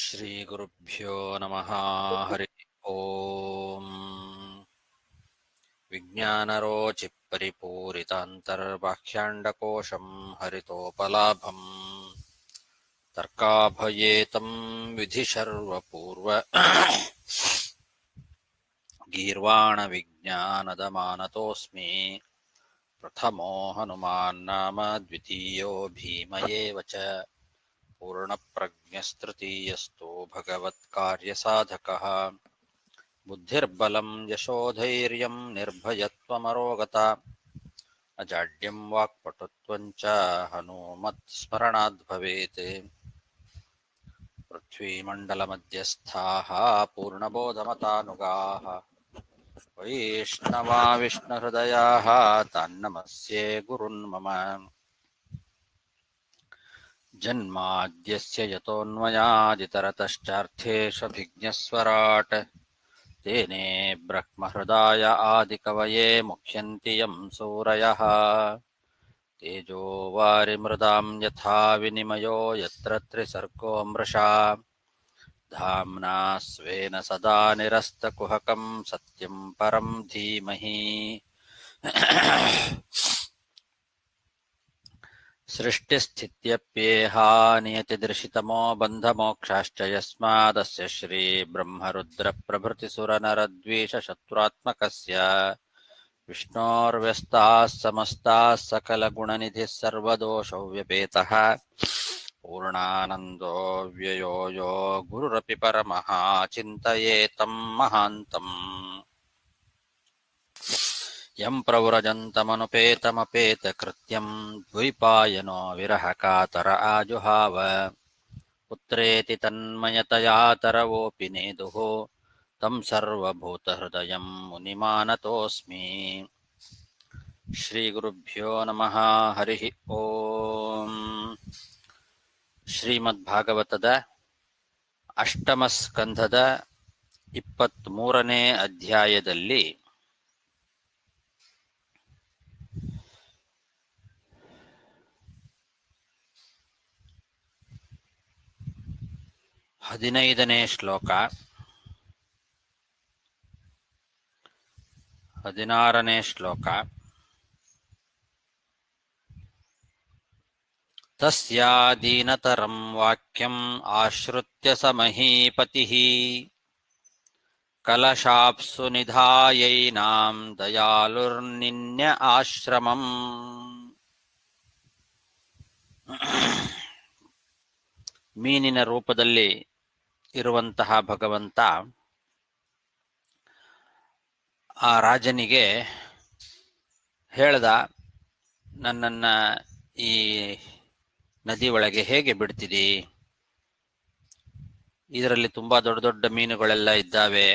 ಶ್ರೀಗುರುಭ್ಯೋ ನಮಃ. ಹರಿ ಓಂ. ವಿಜ್ಞಾನರೋಚಿಪರಿಪೂರಿತಾಂತರ್ಬಾಹ್ಯಾಂಡಕೋಶಂ ಹರಿತೋಪಲಾಭಂ ತರ್ಕಾಭಯೇತಂ ವಿಧಿಶರ್ವಪೂರ್ವ ಗೀರ್ವಾಣ ವಿಜ್ಞಾನದಮಾನತೋಸ್ಮಿ. ಪ್ರಥಮೋ ಹನುಮಾನ್ ನಾಮ ದ್ವಿತೀಯೋ ಭೀಮಯೇವ ಚ. ಪೂರ್ಣಪ್ರಜ್ಞಸ್ತೃತೀಯಸ್ತು ಭಗವತ್ಕಾರ್ಯಸಾಧಕಃ. ಬುದ್ಧಿರ್ಬಲಂ ಯಶೋಧೈರ್ಯಂ ನಿರ್ಭಯತ್ವಮರೋಗತ. ಅಜಾಡ್ಯಂ ವಾಕ್ಪಟುತ್ವಂ ಚ ಹನುಮತ್ಸ್ಮರಣಾದ್ ಭವೇತ್. ಪೃಥ್ವೀಮಂಡಲಮಧ್ಯಸ್ಥಾಃ ಪೂರ್ಣಬೋಧಮತಾನುಗಾಃ. ವೈಷ್ಣವಾ ವಿಷ್ಣುಹೃದಯಾಃ ತಾನ್ನಮಸ್ಯೆ ಗುರುನ್ ಮಮ. ಜನ್ಮಾದ್ಯಸ್ಯ ಯತೋನ್ಮಯಾದಿತರತಶ್ಚಾರ್ಥೇಷ್ವಭಿಜ್ಞಸ್ವರಾಟ್. ತೇನೇ ಬ್ರಹ್ಮಹೃದಾಯ ಆದಿಕವಯೇ ಮುಹ್ಯಂತಿ ಯಂ ಸೂರಯಃ. ತೇಜೋ ವಾರಿಮೃದಾಂ ಯಥಾ ವಿನಿಮಯೋ ಯತ್ರ ತ್ರಿಸರ್ಗೋ ಮೃಷಾ. ಧಾಮ್ನಾ ಸ್ವೇನ ಸದಾ ನಿರಸ್ತಕುಹಕಂ ಸತ್ಯಂ ಪರಂ ಧೀಮಹಿ. ಸೃಷ್ಟಿಸ್ಥಿತ್ಯಪ್ಯೇಹಾ ನಿಯತಿದೃಶಿತಮೋ ಬಂಧಮೋಕ್ಷಾಶ್ಚ ಯಸ್ಮಾದಸ್ಯ ಶ್ರೀ ಬ್ರಹ್ಮರುದ್ರಪ್ರಭೃತಿಸುರನರದ್ವೇಷಶತ್ರುತ್ಮಕಸ್ಯ ವಿಷ್ಣೋರ್ವ್ಯಸ್ತಾಃ ಸಮಸ್ತಾಃ ಸಕಲಗುಣನಿಧಿಃ ಸರ್ವದೋಷವ್ಯಪೇತಃ. ಪೂರ್ಣಾನಂದೋ ವ್ಯಯೋ ಯೋ ಗುರುರಪಿ ಪರಮಃ ಚಿಂತಯೇತಂ ಮಹಾಂತಂ. ಯಂ ಪ್ರವ್ರಜन्तमनुपेतमपेतकृत्यं ದ್ವೈಪಾಯನೋ ವಿರಹಕಾತರ ಆಜುಹಾವ. ಪುತ್ರೇತಿ ತನ್ಮಯತಯಾ ತರವೋಪಿ ನೇದುಃ तं ಸರ್ವಭೂತಹೃದಯಂ ಮುನಿಮಾನತೋಸ್ಮಿ. ಶ್ರೀಗುರುಭ್ಯೋ ನಮಃ. ಹರಿ ಓಂ. ಶ್ರೀಮದ್ಭಾಗವತದ ಅಷ್ಟಮ ಸ್ಕಂಧದ 23ನೇ ಅಧ್ಯಾಯದಲ್ಲಿ ಹದಿನೈದನೇ ಶ್ಲೋಕ, 16ನೇ ಶ್ಲೋಕ. ತಸ್ಯಾದೀನತರಂ ವಾಕ್ಯಂ ಆಶ್ರುತ್ಯ ಸ ಮಹೀಪತಿಃ. ಕಲಶಾಪ್ಸು ನಿಧಾಯೈನಾಂ ದಯಾಲುರ್ನಿನ್ಯ ಆಶ್ರಮಂ. ಮೀನಿನ ರೂಪದಲ್ಲಿ ಇರುವಂತಹ ಭಗವಂತ ಆ ರಾಜನಿಗೆ ಹೇಳ್ದ, ನನ್ನನ್ನು ಈ ನದಿ ಒಳಗೆ ಹೇಗೆ ಬಿಡ್ತಿದಿ? ಇದರಲ್ಲಿ ತುಂಬಾ ದೊಡ್ಡ ದೊಡ್ಡ ಮೀನುಗಳೆಲ್ಲ ಇದ್ದಾವೆ,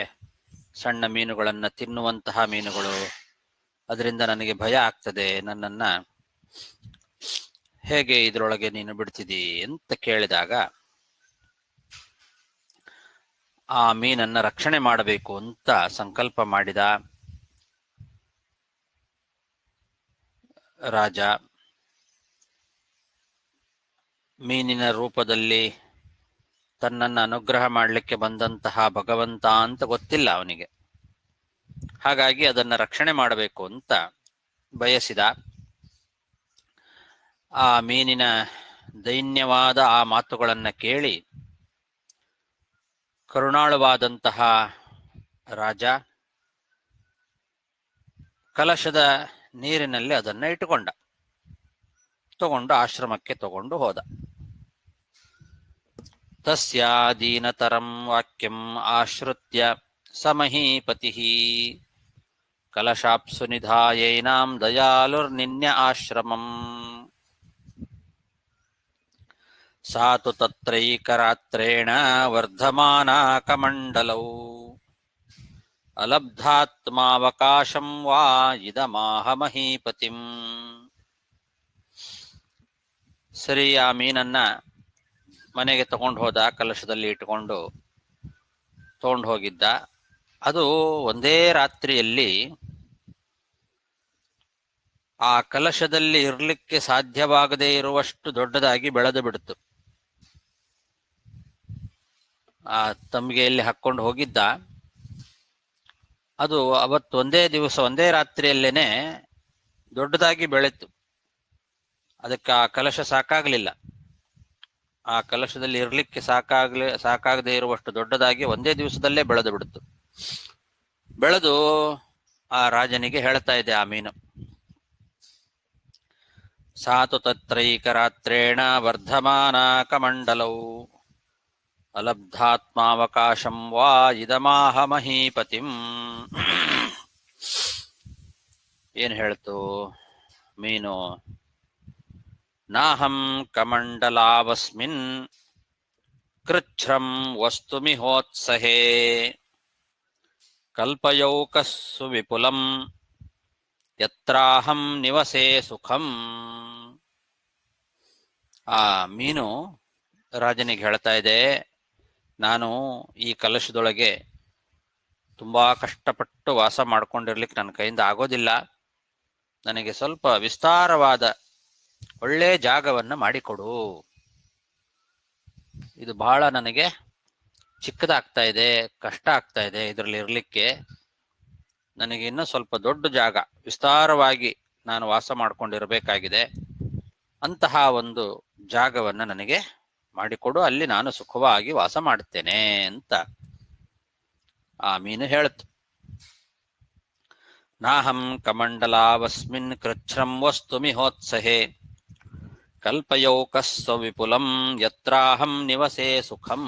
ಸಣ್ಣ ಮೀನುಗಳನ್ನು ತಿನ್ನುವಂತಹ ಮೀನುಗಳು. ಅದರಿಂದ ನನಗೆ ಭಯ ಆಗ್ತದೆ. ನನ್ನನ್ನು ಹೇಗೆ ಇದರೊಳಗೆ ನೀನು ಬಿಡ್ತಿದಿ ಅಂತ ಕೇಳಿದಾಗ, ಆ ಮೀನನ್ನ ರಕ್ಷಣೆ ಮಾಡಬೇಕು ಅಂತ ಸಂಕಲ್ಪ ಮಾಡಿದ ರಾಜ. ಮೀನಿನ ರೂಪದಲ್ಲಿ ತನ್ನನ್ನು ಅನುಗ್ರಹ ಮಾಡಲಿಕ್ಕೆ ಬಂದಂತಹ ಭಗವಂತ ಅಂತ ಗೊತ್ತಿಲ್ಲ ಅವನಿಗೆ. ಹಾಗಾಗಿ ಅದನ್ನು ರಕ್ಷಣೆ ಮಾಡಬೇಕು ಅಂತ ಬಯಸಿದ. ಆ ಮೀನಿನ ದೈನ್ಯವಾದ ಆ ಮಾತುಗಳನ್ನು ಕೇಳಿ ಕರುಣಾಳುವಾದಂತಹ ರಾಜ ಕಲಶದ ನೀರಿನಲ್ಲಿ ಅದನ್ನು ತಗೊಂಡು ಆಶ್ರಮಕ್ಕೆ ತಗೊಂಡು ಹೋದ. ತಸ್ಯಾದೀನತರಂ ವಾಕ್ಯಂ ಆಶ್ರುತ್ಯ ಸ ಮಹೀಪತಿಃ. ಕಲಶಾಪ್ಸು ನಿಧಾಯೈನಾಂ ದಯಾಲುರ್ನಿನ್ಯ ಆಶ್ರಮಂ. ಸಾ ತು ತತ್ರೈಕರಾತ್ರೇಣ ವರ್ಧಮಾನಾ ಕಮಂಡಲೌ. ಅಲಬ್ಧಾತ್ಮಾವಕಾಶಂ ವಾ ಇದಮಾಹ ಮಹೀಪತಿಂ. ಸರಿ, ಆ ಮೀನನ್ನ ಮನೆಗೆ ತಗೊಂಡು ಹೋದ. ಕಲಶದಲ್ಲಿ ಇಟ್ಟುಕೊಂಡು ತಗೊಂಡು ಹೋಗಿದ್ದ. ಅದು ಒಂದೇ ರಾತ್ರಿಯಲ್ಲಿ ಆ ಕಲಶದಲ್ಲಿ ಇರಲಿಕ್ಕೆ ಸಾಧ್ಯವಾಗದೇ ಇರುವಷ್ಟು ದೊಡ್ಡದಾಗಿ ಬೆಳೆದು ಬಿಡ್ತು. ಆ ತಂಬಿಗೆಯಲ್ಲಿ ಹಾಕ್ಕೊಂಡು ಹೋಗಿದ್ದ. ಅದು ಅವತ್ತು ಒಂದೇ ದಿವಸ ಒಂದೇ ರಾತ್ರಿಯಲ್ಲೇನೆ ದೊಡ್ಡದಾಗಿ ಬೆಳೆತು. ಅದಕ್ಕೆ ಆ ಕಲಶ ಸಾಕಾಗಲಿಲ್ಲ. ಆ ಕಲಶದಲ್ಲಿ ಇರಲಿಕ್ಕೆ ಸಾಕಾಗದೇ ಇರುವಷ್ಟು ದೊಡ್ಡದಾಗಿ ಒಂದೇ ದಿವಸದಲ್ಲೇ ಬೆಳೆದು ಬಿಡ್ತು. ಬೆಳೆದು ಆ ರಾಜನಿಗೆ ಹೇಳ್ತಾ ಇದೆ ಆ ಮೀನು, ಸಾತು ತತ್ರೈಕರಾತ್ರೇಣ ವರ್ಧಮಾನ ಕಮಂಡಲೌ ಅಲಬ್ಧಾತ್ಮಾವಕಾಶಂ ವಾ ಇದಮಾಹ ಮಹೀಪತಿಂ. ಏನ್ ಹೇಳ್ತು ಮೀನು? ನಾಹಂ ಕಮಂಡಲಾವಸ್ಮಿನ್ ಕೃಚ್ಛ್ರಂ ವಸ್ತುಮಿಹೋತ್ಸಹೇ ಕಲ್ಪಯೌಕಸ್ಸು ವಿಪುಲಂ ಯತ್ರಾಹಂ ನಿವಸೇ ಸುಖಂ. ಆ ಮೀನು ರಾಜನಿಗೆ ಹೇಳ್ತಾ ಇದೆ, ನಾನು ಈ ಕಲಶದೊಳಗೆ ತುಂಬಾ ಕಷ್ಟಪಟ್ಟು ವಾಸ ಮಾಡ್ಕೊಂಡಿರ್ಲಿಕ್ಕೆ ನನ್ನ ಕೈಯಿಂದ ಆಗೋದಿಲ್ಲ. ನನಗೆ ಸ್ವಲ್ಪ ವಿಸ್ತಾರವಾದ ಒಳ್ಳೆ ಜಾಗವನ್ನು ಮಾಡಿಕೊಡು. ಇದು ಬಹಳ ನನಗೆ ಚಿಕ್ಕದಾಗ್ತಾ ಇದೆ, ಕಷ್ಟ ಆಗ್ತಾ ಇದೆ ಇದರಲ್ಲಿ ಇರಲಿಕ್ಕೆ. ನನಗೆ ಇನ್ನೂ ಸ್ವಲ್ಪ ದೊಡ್ಡ ಜಾಗ, ವಿಸ್ತಾರವಾಗಿ ನಾನು ವಾಸ ಮಾಡ್ಕೊಂಡಿರಬೇಕಾಗಿದೆ. ಅಂತಹ ಒಂದು ಜಾಗವನ್ನು ನನಗೆ ಮಾಡಿಕೊಡು, ಅಲ್ಲಿ ನಾನು ಸುಖವಾಗಿ ವಾಸ ಮಾಡುತ್ತೇನೆ ಅಂತ ಆ ಮೀನು ಹೇಳ್ತು. ನಾಹಂ ಕಮಂಡಲಾವಸ್ಮಿನ್ ಕೃಚ್ಛ್ರಂ ವಸ್ತುಮಿಹೋತ್ಸಹೇ ಕಲ್ಪಯೌಕಸ್ವ ವಿಪುಲಂ ಯತ್ರಾಹಂ ನಿವಸೇ ಸುಖಂ.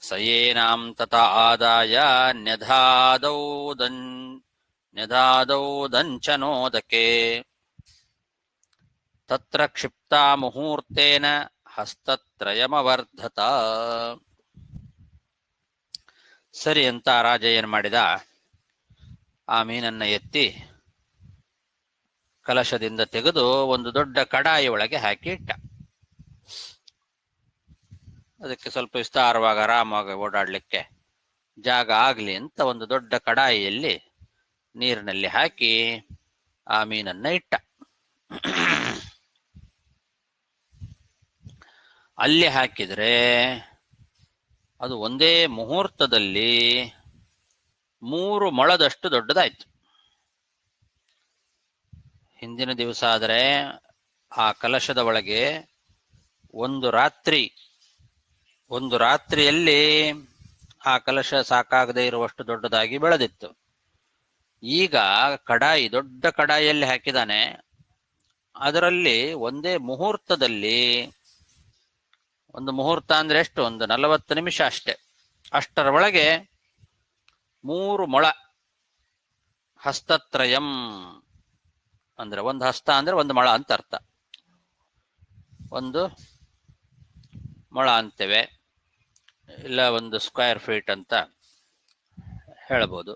ಸಯೇನಾಂ ತತ ಆದಾಯ ನ್ಯಧಾದೌ ದಂಚನೋದಕೆ ತತ್ರ ಕ್ಷಿಪ್ತಾ ಮುಹೂರ್ತೇನ ಹಸ್ತತ್ರಯಮವರ್ಧತ. ಸರಿ ಅಂತ ರಾಜ ಏನ್ ಮಾಡಿದ, ಆ ಮೀನನ್ನ ಎತ್ತಿ ಕಲಶದಿಂದ ತೆಗೆದು ಒಂದು ದೊಡ್ಡ ಕಡಾಯಿ ಒಳಗೆ ಹಾಕಿ ಇಟ್ಟ. ಅದಕ್ಕೆ ಸ್ವಲ್ಪ ವಿಸ್ತಾರವಾಗಿ ಆರಾಮಾಗಿ ಓಡಾಡ್ಲಿಕ್ಕೆ ಜಾಗ ಆಗ್ಲಿ ಅಂತ ಒಂದು ದೊಡ್ಡ ಕಡಾಯಿಯಲ್ಲಿ ನೀರಿನಲ್ಲಿ ಹಾಕಿ ಆ ಮೀನನ್ನ ಇಟ್ಟ. ಅಲ್ಲಿ ಹಾಕಿದ್ರೆ ಅದು ಒಂದೇ ಮುಹೂರ್ತದಲ್ಲಿ 3 ಮೊಳದಷ್ಟು ದೊಡ್ಡದಾಯ್ತು. ಹಿಂದಿನ ದಿವಸ ಆದರೆ ಆ ಕಲಶದ ಒಳಗೆ ಒಂದು ರಾತ್ರಿಯಲ್ಲಿ ಆ ಕಲಶ ಸಾಕಾಗದೇ ಇರುವಷ್ಟು ದೊಡ್ಡದಾಗಿ ಬೆಳೆದಿತ್ತು. ಈಗ ದೊಡ್ಡ ಕಡಾಯಿಯಲ್ಲಿ ಹಾಕಿದಾನೆ. ಅದರಲ್ಲಿ ಒಂದೇ ಮುಹೂರ್ತದಲ್ಲಿ, ಒಂದು ಮುಹೂರ್ತ ಅಂದ್ರೆ ಎಷ್ಟು, ಒಂದು 40 ನಿಮಿಷ ಅಷ್ಟೇ, ಅಷ್ಟರ ಒಳಗೆ 3 ಮೊಳ, ಹಸ್ತತ್ರಯಂ ಅಂದ್ರೆ ಒಂದು ಹಸ್ತ ಅಂದ್ರೆ ಒಂದು ಮೊಳ ಅಂತ ಅರ್ಥ. ಒಂದು ಮೊಳ ಅಂತೇವೆ, ಇಲ್ಲ ಒಂದು ಸ್ಕ್ವೇರ್ ಫೀಟ್ ಅಂತ ಹೇಳ್ಬೋದು.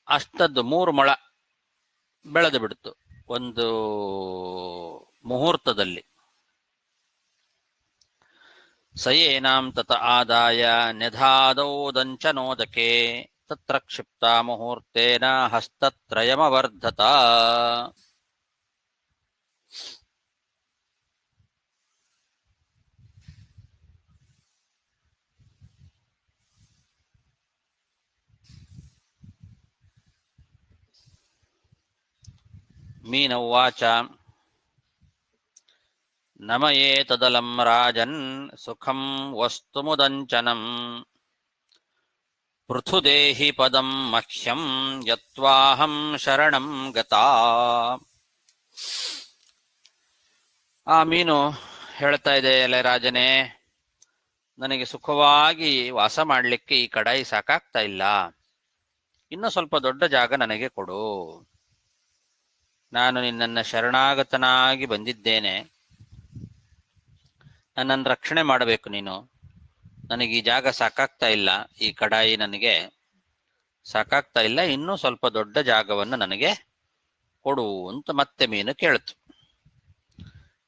ಅಷ್ಟದ್ದು 3 ಮೊಳ ಬೆಳೆದು ಬಿಡ್ತು ಒಂದು ಮುಹೂರ್ತದಲ್ಲಿ. ಸಯೇನಾಂ ತತ ಆದಾಯ ನ್ಯಧಾದೌ ದಂಚನೋದಕೆ ತತ್ರ ಕ್ಷಿಪ್ತಾ ಮುಹೂರ್ತೇನ ಹಸ್ತತ್ರಯಮವರ್ಧತ. ಮೀನ ಉವಾಚ ನಮಯೇತದಲಂ ರಾಜನ್ ಸುಖಂ ವಸ್ತು ಮುದಂಚನಂ ಪೃಥುದೇಹಿ ಪದಂ ಮಹ್ಯಂ ಯತ್ವಾಹಂ ಶರಣಂ ಗತಾ. ಆ ಮೀನು ಹೇಳ್ತಾ ಇದೆ, ಎಲೆ ರಾಜನೇ, ನನಗೆ ಸುಖವಾಗಿ ವಾಸ ಮಾಡಲಿಕ್ಕೆ ಈ ಕಡಾಯಿ ಸಾಕಾಗ್ತಾ ಇಲ್ಲ, ಇನ್ನೂ ಸ್ವಲ್ಪ ದೊಡ್ಡ ಜಾಗ ನನಗೆ ಕೊಡು. ನಾನು ನಿನ್ನನ್ನು ಶರಣಾಗತನಾಗಿ ಬಂದಿದ್ದೇನೆ, ನನ್ನನ್ನು ರಕ್ಷಣೆ ಮಾಡಬೇಕು ನೀನು. ನನಗೆ ಈ ಜಾಗ ಸಾಕಾಗ್ತಾ ಇಲ್ಲ, ಈ ಕಡಾಯಿ ನನಗೆ ಸಾಕಾಗ್ತಾ ಇಲ್ಲ, ಇನ್ನೂ ಸ್ವಲ್ಪ ದೊಡ್ಡ ಜಾಗವನ್ನು ನನಗೆ ಕೊಡು ಅಂತ ಮತ್ತೆ ಮೀನು ಕೇಳ್ತು.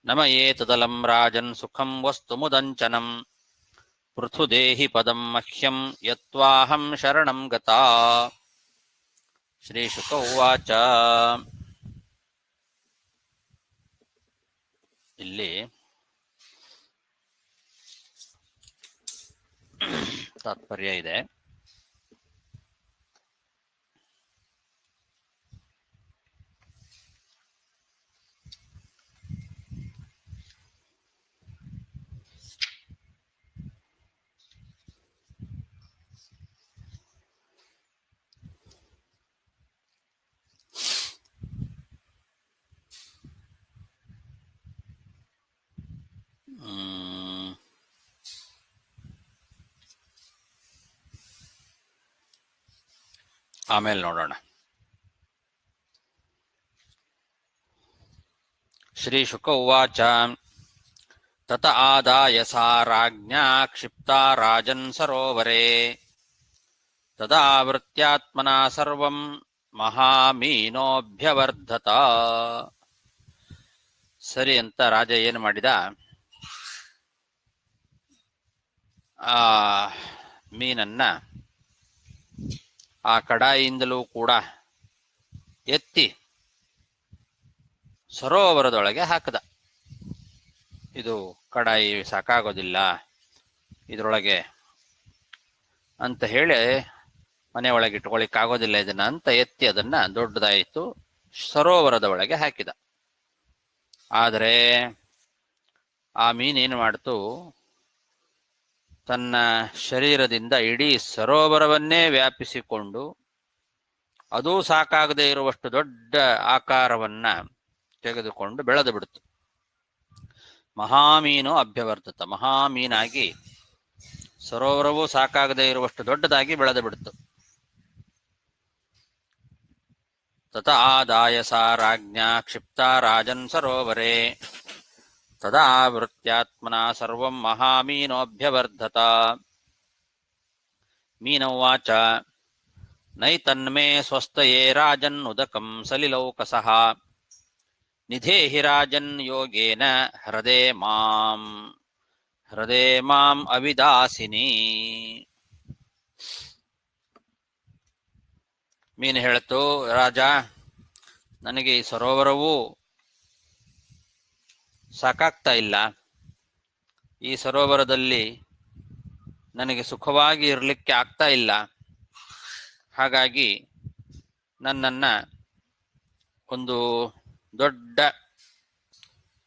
ನಮ ಏತದಲಂ ರಾಜನ್ ಸುಖಂ ವಸ್ತು ಮುದಂಚನಂ ಪೃಥುದೇಹಿ ಪದಂ ಮಹ್ಯಂ ಯತ್ವಾಹಂ ಶರಣಂ ಗತಾ. ಶ್ರೀ ಶುಕ ಉವಾಚ. ಇಲ್ಲಿ ತಾತ್ಪರ್ಯ ಇದೆ. ಆಮೇಲೆ ನೋಡೋಣ. ಶ್ರೀ ಶುಕ ಉವಾಚ ತತ ಆದಾಯ ಸಾ ರಾಜ್ಞಾ ಕ್ಷಿಪ್ತಾ ರಾಜನ್ ಸರೋವರೆ ತದಾವೃತ್ಯಾತ್ಮನಾ ಸರ್ವಂ ಮಹಾಮೀನೋಭ್ಯವರ್ಧತ. ಸರಿ ಅಂತ ರಾಜ ಏನು ಮಾಡಿದ, ಆ ಮೀನನ್ನ ಆ ಕಡಾಯಿಯಿಂದಲೂ ಕೂಡ ಎತ್ತಿ ಸರೋವರದೊಳಗೆ ಹಾಕದ. ಇದು ಕಡಾಯಿ ಸಾಕಾಗೋದಿಲ್ಲ ಇದರೊಳಗೆ ಅಂತ ಹೇಳಿ ಮನೆ ಒಳಗೆ ಇಟ್ಕೊಳ್ಳಿಕ್ಕಾಗೋದಿಲ್ಲ ಇದನ್ನ ಅಂತ ಎತ್ತಿ ಅದನ್ನ ದೊಡ್ಡದಾಯಿತು ಸರೋವರದ ಒಳಗೆ ಹಾಕಿದ. ಆದರೆ ಆ ಮೀನೇನು ಮಾಡ್ತು, ತನ್ನ ಶರೀರದಿಂದ ಇಡೀ ಸರೋವರವನ್ನೇ ವ್ಯಾಪಿಸಿಕೊಂಡು ಅದೂ ಸಾಕಾಗದೇ ಇರುವಷ್ಟು ದೊಡ್ಡ ಆಕಾರವನ್ನ ತೆಗೆದುಕೊಂಡು ಬೆಳೆದು ಬಿಡ್ತು. ಮಹಾಮೀನು ಅಭ್ಯವರ್ಧತ, ಮಹಾಮೀನಾಗಿ ಸರೋವರವೂ ಸಾಕಾಗದೇ ಇರುವಷ್ಟು ದೊಡ್ಡದಾಗಿ ಬೆಳೆದು ಬಿಡ್ತು. ತತ ಆದಾಯ ಸಾ ರಾಜ್ಞಾ ಕ್ಷಿಪ್ತಾ ರಾಜನ್ ಸರೋವರೆ ತದಾವೃತ್ಯಾತ್ಮನಾ ಸರ್ವಂ ಮಹಾಮೀನೋಭ್ಯವರ್ಧತ. ಮೀನ ಉವಾಚ ನೈತನ್ಮೇ ಸ್ವಸ್ತಯೇ ರಾಜನ್ ಉದಕಂ ಸಲಿಲೌಕಸಃ ನಿಧೇಹಿ ರಾಜನ್ ಯೋಗೇನ ಹೃದೇ ಮಾಂ ಅವಿದಾಸಿನಿ. ಮೀನು ಹೇಳ್ತು, ರಾಜ ನನಗೆ ಈ ಸರೋವರವೂ ಸಾಕಾಗ್ತಾ ಇಲ್ಲ, ಈ ಸರೋವರದಲ್ಲಿ ನನಗೆ ಸುಖವಾಗಿ ಇರಲಿಕ್ಕೆ ಆಗ್ತಾ ಇಲ್ಲ, ಹಾಗಾಗಿ ನನ್ನನ್ನ ಒಂದು ದೊಡ್ಡ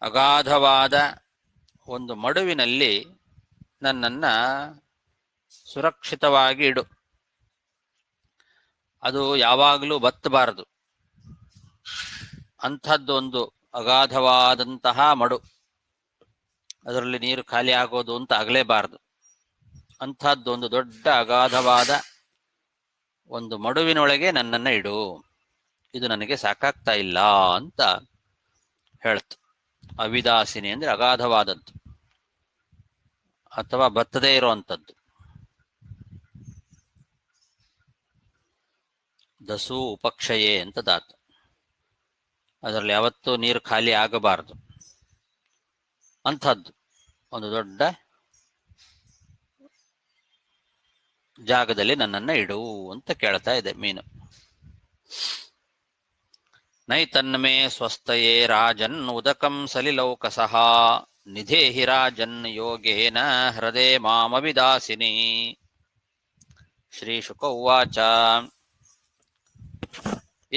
ಅಗಾಧವಾದ ಒಂದು ಮಡುವಿನಲ್ಲಿ ನನ್ನನ್ನ ಸುರಕ್ಷಿತವಾಗಿ ಇಡು. ಅದು ಯಾವಾಗಲೂ ಬತ್ತಬಾರದು, ಅಂಥದ್ದೊಂದು ಅಗಾಧವಾದಂತಹ ಮಡು, ಅದರಲ್ಲಿ ನೀರು ಖಾಲಿ ಆಗೋದು ಅಂತ ಆಗಲೇಬಾರದು. ಅಂಥದ್ದೊಂದು ದೊಡ್ಡ ಅಗಾಧವಾದ ಒಂದು ಮಡುವಿನೊಳಗೆ ನನ್ನನ್ನು ಇಡು, ಇದು ನನಗೆ ಸಾಕಾಗ್ತಾ ಇಲ್ಲ ಅಂತ ಹೇಳ್ತು. ಅವಿದಾಸಿನಿ ಅಂದ್ರೆ ಅಗಾಧವಾದದ್ದು ಅಥವಾ ಬತ್ತದೇ ಇರುವಂಥದ್ದು. ದಸು ಉಪಕ್ಷಯೇ ಅಂತ ಧಾತು, ಅದರಲ್ಲಿ ಯಾವತ್ತೂ ನೀರು ಖಾಲಿ ಆಗಬಾರದು. ಅಂಥದ್ದು ಒಂದು ದೊಡ್ಡ ಜಾಗದಲ್ಲಿ ನನ್ನನ್ನು ಇಡು ಅಂತ ಕೇಳ್ತಾ ಇದೆ ಮೀನು. ನೈತನ್ಮೇ ಸ್ವಸ್ತಯೇ ರಾಜನ್ ಉದಕಂ ಸಲಿಲೌಕಸಃ ನಿಧೇಹಿ ರಾಜನ್ ಯೋಗೇನ ಹೃದೇ ಮಾಮವಿದಾಸಿನಿ. ಶ್ರೀ ಶುಕ ಉವಾಚ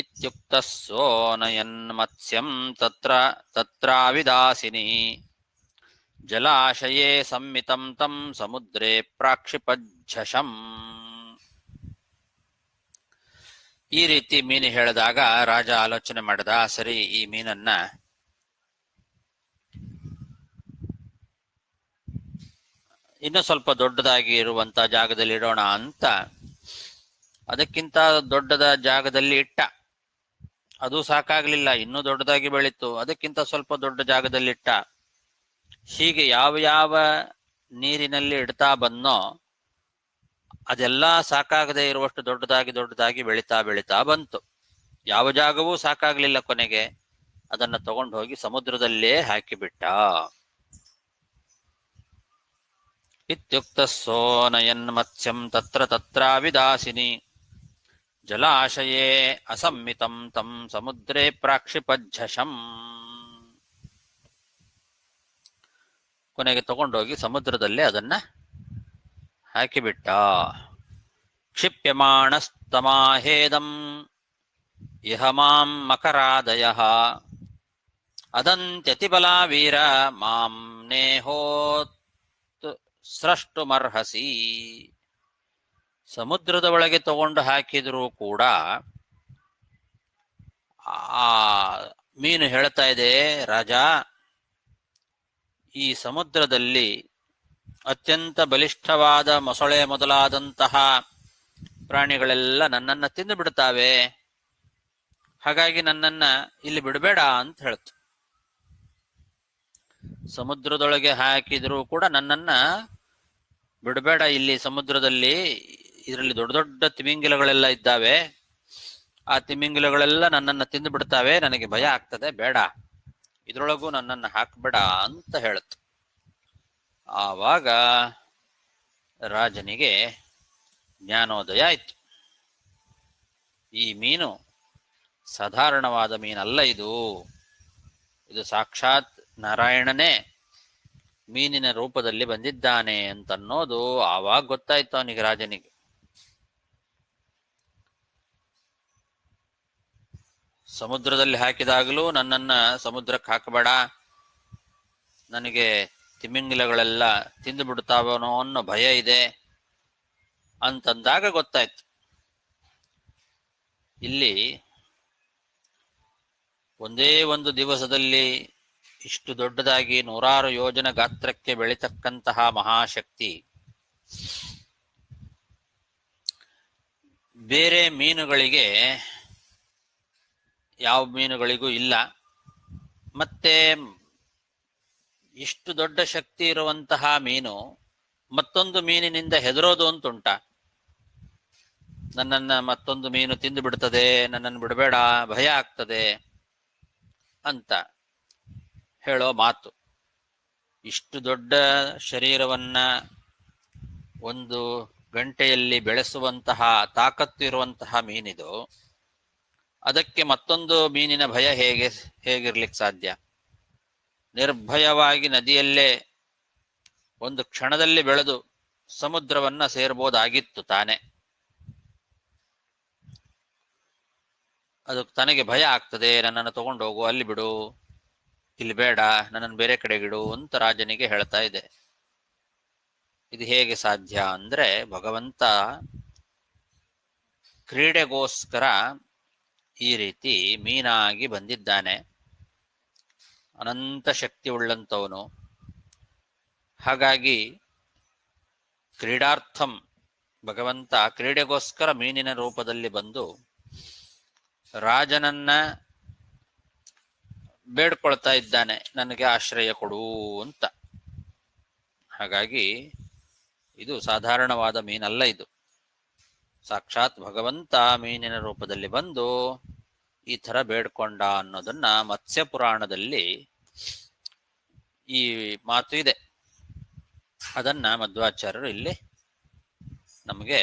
ಇತ್ಯುಕ್ತಃ ಸೋನಯನ್ ಮತ್ಸ್ಯಂ ತತ್ರಾವಿದಾಸಿನಿ ಜಲಾಶಯೇ ಸಂಮಿತಂ ತಂ ಸಮುದ್ರೇ ಪ್ರಾಕ್ಷಿಪಜ್ಜಶಂ. ಈ ರೀತಿ ಮೀನು ಹೇಳಿದಾಗ ರಾಜ ಆಲೋಚನೆ ಮಾಡಿದ, ಸರಿ ಈ ಮೀನನ್ನ ಇನ್ನೂ ಸ್ವಲ್ಪ ದೊಡ್ಡದಾಗಿ ಇರುವಂತ ಜಾಗದಲ್ಲಿ ಇಡೋಣ ಅಂತ ಅದಕ್ಕಿಂತ ದೊಡ್ಡದ ಜಾಗದಲ್ಲಿ ಇಟ್ಟ. ಅದು ಸಾಕಾಗ್ಲಿಲ್ಲ, ಇನ್ನೂ ದೊಡ್ಡದಾಗಿ ಬೆಳೀತು, ಅದಕ್ಕಿಂತ ಸ್ವಲ್ಪ ದೊಡ್ಡ ಜಾಗದಲ್ಲಿಟ್ಟ. ಹೀಗೆ ಯಾವ ಯಾವ ನೀರಿನಲ್ಲಿ ಇಡ್ತಾ ಬಂದ್ನೋ ಅದೆಲ್ಲ ಸಾಕಾಗದೇ ಇರುವಷ್ಟು ದೊಡ್ಡದಾಗಿ ಬೆಳೀತಾ ಬಂತು. ಯಾವ ಜಾಗವೂ ಸಾಕಾಗ್ಲಿಲ್ಲ, ಕೊನೆಗೆ ಅದನ್ನ ತಗೊಂಡು ಹೋಗಿ ಸಮುದ್ರದಲ್ಲೇ ಹಾಕಿಬಿಟ್ಟ. ಇತ್ಯುಕ್ತ ಸೋನಯನ್ ಮತ್ಸ್ಯಂ ತತ್ರಾವಿದಾಸಿನಿ ಜಲಾಶಯೇ ಅಸಮ್ಮಿತಂ ತಂ ಸಮುದ್ರೇ ಪ್ರಾಕ್ಷಿಪಜ್ಜಶಂ. ಕೊನೆಗೆ ತಗೊಂಡೋಗಿ ಸಮುದ್ರದಲ್ಲೇ ಅದನ್ನ ಹಾಕಿಬಿಟ್ಟ. ಕ್ಷಿಪ್ಯಮಾಣಸ್ತಮಾಹೇದಂ ಇಹ ಮಾಂ ಮಕರಾದಯಃ ಅದಂತ್ಯತಿಬಲಾ ವೀರ ಮಾಂ ನೇಹೋತ್ ಸ್ರಷ್ಟುಮರ್ಹಸಿ. ಸಮುದ್ರದ ಒಳಗೆ ತಗೊಂಡು ಹಾಕಿದರೂ ಕೂಡ ಆ ಮೀನು ಹೇಳ್ತಾ ಇದೆ, ರಾಜ, ಈ ಸಮುದ್ರದಲ್ಲಿ ಅತ್ಯಂತ ಬಲಿಷ್ಠವಾದ ಮೊಸಳೆ ಮೊದಲಾದಂತಹ ಪ್ರಾಣಿಗಳೆಲ್ಲ ನನ್ನನ್ನು ತಿಂದು ಬಿಡ್ತಾವೆ, ಹಾಗಾಗಿ ನನ್ನನ್ನ ಇಲ್ಲಿ ಬಿಡಬೇಡ ಅಂತ ಹೇಳ್ತು. ಸಮುದ್ರದೊಳಗೆ ಹಾಕಿದರೂ ಕೂಡ ನನ್ನನ್ನ ಬಿಡಬೇಡ, ಇಲ್ಲಿ ಸಮುದ್ರದಲ್ಲಿ ಇದರಲ್ಲಿ ದೊಡ್ಡ ದೊಡ್ಡ ತಿಮಿಂಗಿಲಗಳೆಲ್ಲ ಇದ್ದಾವೆ, ಆ ತಿಮಿಂಗಿಲಗಳೆಲ್ಲ ನನ್ನನ್ನು ತಿಂದು ಬಿಡ್ತಾವೆ, ನನಗೆ ಭಯ ಆಗ್ತದೆ, ಬೇಡ, ಇದ್ರೊಳಗೂ ನನ್ನನ್ನು ಹಾಕಬೇಡ ಅಂತ ಹೇಳುತ್ತೆ. ಆವಾಗ ರಾಜನಿಗೆ ಜ್ಞಾನೋದಯ ಆಯ್ತು. ಈ ಮೀನು ಸಾಧಾರಣವಾದ ಮೀನಲ್ಲ, ಇದು ಸಾಕ್ಷಾತ್ ನಾರಾಯಣನೇ ಮೀನಿನ ರೂಪದಲ್ಲಿ ಬಂದಿದ್ದಾನೆ ಅಂತನ್ನೋದು ಆವಾಗ ಗೊತ್ತಾಯ್ತು ಅವನಿಗೆ, ರಾಜನಿಗೆ. ಸಮುದ್ರದಲ್ಲಿ ಹಾಕಿದಾಗಲೂ ನನ್ನನ್ನ ಸಮುದ್ರಕ್ಕೆ ಹಾಕಬೇಡ, ನನಗೆ ತಿಮಿಂಗಿಲಗಳೆಲ್ಲ ತಿಂದು ಬಿಡ್ತಾವನೋ ಅನ್ನೋ ಭಯ ಇದೆ ಅಂತಂದಾಗ ಗೊತ್ತಾಯ್ತು. ಇಲ್ಲಿ ಒಂದೇ ಒಂದು ದಿವಸದಲ್ಲಿ ಇಷ್ಟು ದೊಡ್ಡದಾಗಿ 100 ಯೋಜನ ಗಾತ್ರಕ್ಕೆ ಬೆಳೀತಕ್ಕಂತಹ ಮಹಾಶಕ್ತಿ ಬೇರೆ ಮೀನುಗಳಿಗೆ, ಯಾವ ಮೀನುಗಳಿಗೂ ಇಲ್ಲ. ಮತ್ತೆ ಇಷ್ಟು ದೊಡ್ಡ ಶಕ್ತಿ ಇರುವಂತಹ ಮೀನು ಮತ್ತೊಂದು ಮೀನಿನಿಂದ ಹೆದರೋದು ಅಂತುಂಟ? ನನ್ನನ್ನ ಮತ್ತೊಂದು ಮೀನು ತಿಂದು ಬಿಡ್ತದೆ, ನನ್ನನ್ನು ಬಿಡಬೇಡ, ಭಯ ಆಗ್ತದೆ ಅಂತ ಹೇಳೋ ಮಾತು. ಇಷ್ಟು ದೊಡ್ಡ ಶರೀರವನ್ನ ಒಂದು ಗಂಟೆಯಲ್ಲಿ ಬೆಳೆಸುವಂತಹ ತಾಕತ್ತು ಇರುವಂತಹ ಮೀನಿದು, ಅದಕ್ಕೆ ಮತ್ತೊಂದು ಮೀನಿನ ಭಯ ಹೇಗಿರ್ಲಿಕ್ಕೆ ಸಾಧ್ಯ? ನಿರ್ಭಯವಾಗಿ ನದಿಯಲ್ಲೇ ಒಂದು ಕ್ಷಣದಲ್ಲಿ ಬೆಳೆದು ಸಮುದ್ರವನ್ನ ಸೇರ್ಬೋದಾಗಿತ್ತು ತಾನೆ. ಅದು ತನಗೆ ಭಯ ಆಗ್ತದೆ, ನನ್ನನ್ನು ತಗೊಂಡು ಹೋಗು, ಅಲ್ಲಿ ಬಿಡು, ಇಲ್ಲಿ ಬೇಡ, ನನ್ನನ್ನು ಬೇರೆ ಕಡೆಗಿಡು ಅಂತ ರಾಜನಿಗೆ ಹೇಳ್ತಾ ಇದೆ. ಇದು ಹೇಗೆ ಸಾಧ್ಯ ಅಂದ್ರೆ, ಭಗವಂತ ಕ್ರೀಡೆಗೋಸ್ಕರ ಈ ರೀತಿ ಮೀನಾಗಿ ಬಂದಿದ್ದಾನೆ. ಅನಂತ ಶಕ್ತಿ ಉಳ್ಳಂತವನು. ಹಾಗಾಗಿ ಕ್ರೀಡಾರ್ಥಂ ಭಗವಂತ ಕ್ರೀಡೆಗೋಸ್ಕರ ಮೀನಿನ ರೂಪದಲ್ಲಿ ಬಂದು ರಾಜನನ್ನ ಬೇಡ್ಕೊಳ್ತಾ ಇದ್ದಾನೆ, ನನಗೆ ಆಶ್ರಯ ಕೊಡು ಅಂತ. ಹಾಗಾಗಿ ಇದು ಸಾಧಾರಣವಾದ ಮೀನಲ್ಲ, ಇದು ಸಾಕ್ಷಾತ್ ಭಗವಂತ ಮೀನಿನ ರೂಪದಲ್ಲಿ ಬಂದು ಈ ಥರ ಬೇಡ್ಕೊಂಡ ಅನ್ನೋದನ್ನ ಮತ್ಸ್ಯ ಪುರಾಣದಲ್ಲಿ ಈ ಮಾತು ಇದೆ. ಅದನ್ನ ಮಧ್ವಾಚಾರ್ಯರು ಇಲ್ಲಿ ನಮಗೆ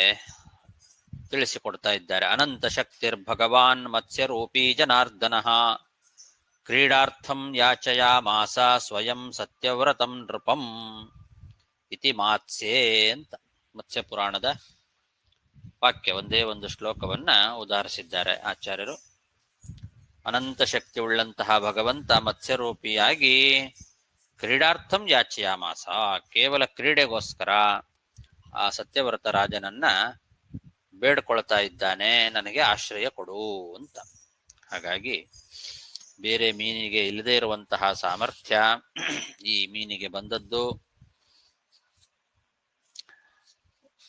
ತಿಳಿಸಿಕೊಡ್ತಾ ಇದ್ದಾರೆ. ಅನಂತ ಶಕ್ತಿರ್ ಭಗವಾನ್ ಮತ್ಸ್ಯರೂಪೀ ಜನಾರ್ದನಃ ಕ್ರೀಡಾರ್ಥಂ ಯಾಚಯಾಮಾಸ ಸ್ವಯಂ ಸತ್ಯವ್ರತಂ ನೃಪಂ ಇತಿ ಮಾತ್ಸ್ಯೇ ಅಂತ ಮತ್ಸ್ಯ ಪುರಾಣದ ವಾಕ್ಯ, ಒಂದೇ ಒಂದು ಶ್ಲೋಕವನ್ನ ಉದಾಹರಿಸಿದ್ದಾರೆ ಆಚಾರ್ಯರು. ಅನಂತ ಶಕ್ತಿ ಉಳ್ಳಂತಹ ಭಗವಂತ ಮತ್ಸ್ಯರೂಪಿಯಾಗಿ ಕ್ರೀಡಾರ್ಥಂ ಯಾಚಯಾಮಾಸ, ಕೇವಲ ಕ್ರೀಡೆಗೋಸ್ಕರ ಆ ಸತ್ಯವ್ರತ ರಾಜನನ್ನ ಬೇಡ್ಕೊಳ್ತಾ ಇದ್ದಾನೆ, ನನಗೆ ಆಶ್ರಯ ಕೊಡು ಅಂತ. ಹಾಗಾಗಿ ಬೇರೆ ಮೀನಿಗೆ ಇಲ್ಲದೇ ಇರುವಂತಹ ಸಾಮರ್ಥ್ಯ ಈ ಮೀನಿಗೆ ಬಂದದ್ದು.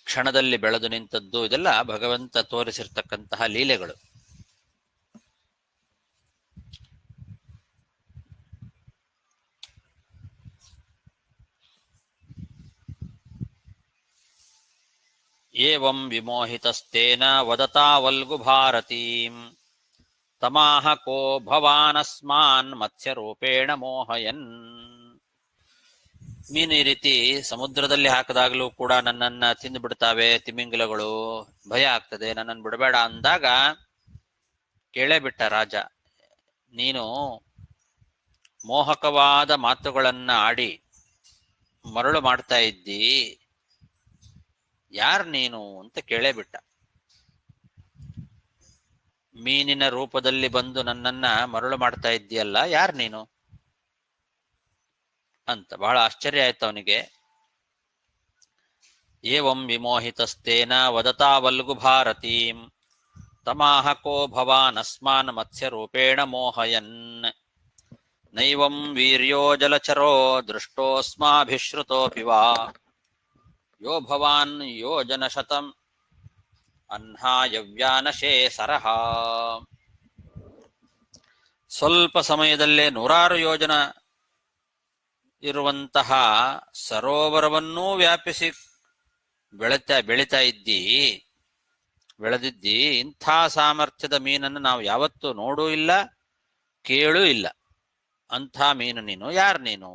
ಕ್ಷಣದಲ್ಲಿ ಬೆಳೆದು ನಿಂತದ್ದು, ಇದೆಲ್ಲ ಭಗವಂತ ತೋರಿಸಿರ್ತಕ್ಕಂತಹ ಲೀಲೆಗಳು. ಏವಂ ವಿಮೋಹಿತಸ್ತೇನ ವದತಾ ವಲ್ಗು ಭಾರತೀಂ ತಮಾಹ ಕೋ ಭವಾನಸ್ಮಾನ್ ಮತ್ಸ್ಯರೂಪೇಣ ಮೋಹಯನ್. ಮೀನು ಈ ರೀತಿ ಸಮುದ್ರದಲ್ಲಿ ಹಾಕಿದಾಗಲೂ ಕೂಡ ನನ್ನನ್ನ ತಿಂದು ಬಿಡ್ತಾವೆ ತಿಮಿಂಗಿಲಗಳು, ಭಯ ಆಗ್ತದೆ, ನನ್ನನ್ನು ಬಿಡಬೇಡ ಅಂದಾಗ ಕೇಳೇ ಬಿಟ್ಟ ರಾಜ, ನೀನು ಮೋಹಕವಾದ ಮಾತುಗಳನ್ನ ಆಡಿ ಮರಳು ಮಾಡ್ತಾ ಇದ್ದಿ, ಯಾರ್ ನೀನು ಅಂತ ಕೇಳೇ ಬಿಟ್ಟ. ಮೀನಿನ ರೂಪದಲ್ಲಿ ಬಂದು ನನ್ನನ್ನ ಮರಳು ಮಾಡ್ತಾ ಇದ್ದೀಯಲ್ಲ, ಯಾರ್ ನೀನು ಅಂತ ಬಹಳ ಆಶ್ಚರ್ಯ ಆಯ್ತು ಅವನಿಗೆ. ಏವಂ ವಿಮೋಹಿತಸ್ತೇನ ವದತಾವಲ್ಗು ಭಾರತೀಂ ತಮಾಹಕೋ ಭವಾನ್ ಅಸ್ಮಾನ್ ಮತ್ಸ್ಯರೂಪೇಣ ಮೋಹಯನ್ ನೈವಂ ವೀರ್ಯೋ ಜಲಚರೋ ದೃಷ್ಟೋಸ್ಮಾಭಿಶ್ರುತೋಪಿ ವಾ ಯೋ ಭವಾನ್ ಯೋಜನಶತಂ ಅಹ್ನಾಯವ್ಯಾನಶೇ ಸರಹ. ಸ್ವಲ್ಪ ಸಮಯದಲ್ಲೇ 100 ಯೋಜನ ಇರುವಂತಹ ಸರೋವರವನ್ನೂ ವ್ಯಾಪಿಸಿ ಬೆಳೆದಿದ್ದಿ. ಇಂಥ ಸಾಮರ್ಥ್ಯದ ಮೀನನ್ನು ನಾವು ಯಾವತ್ತೂ ನೋಡೂ ಇಲ್ಲ, ಕೇಳೂ ಇಲ್ಲ. ಅಂಥ ಮೀನು ನೀನು, ಯಾರು ನೀನು?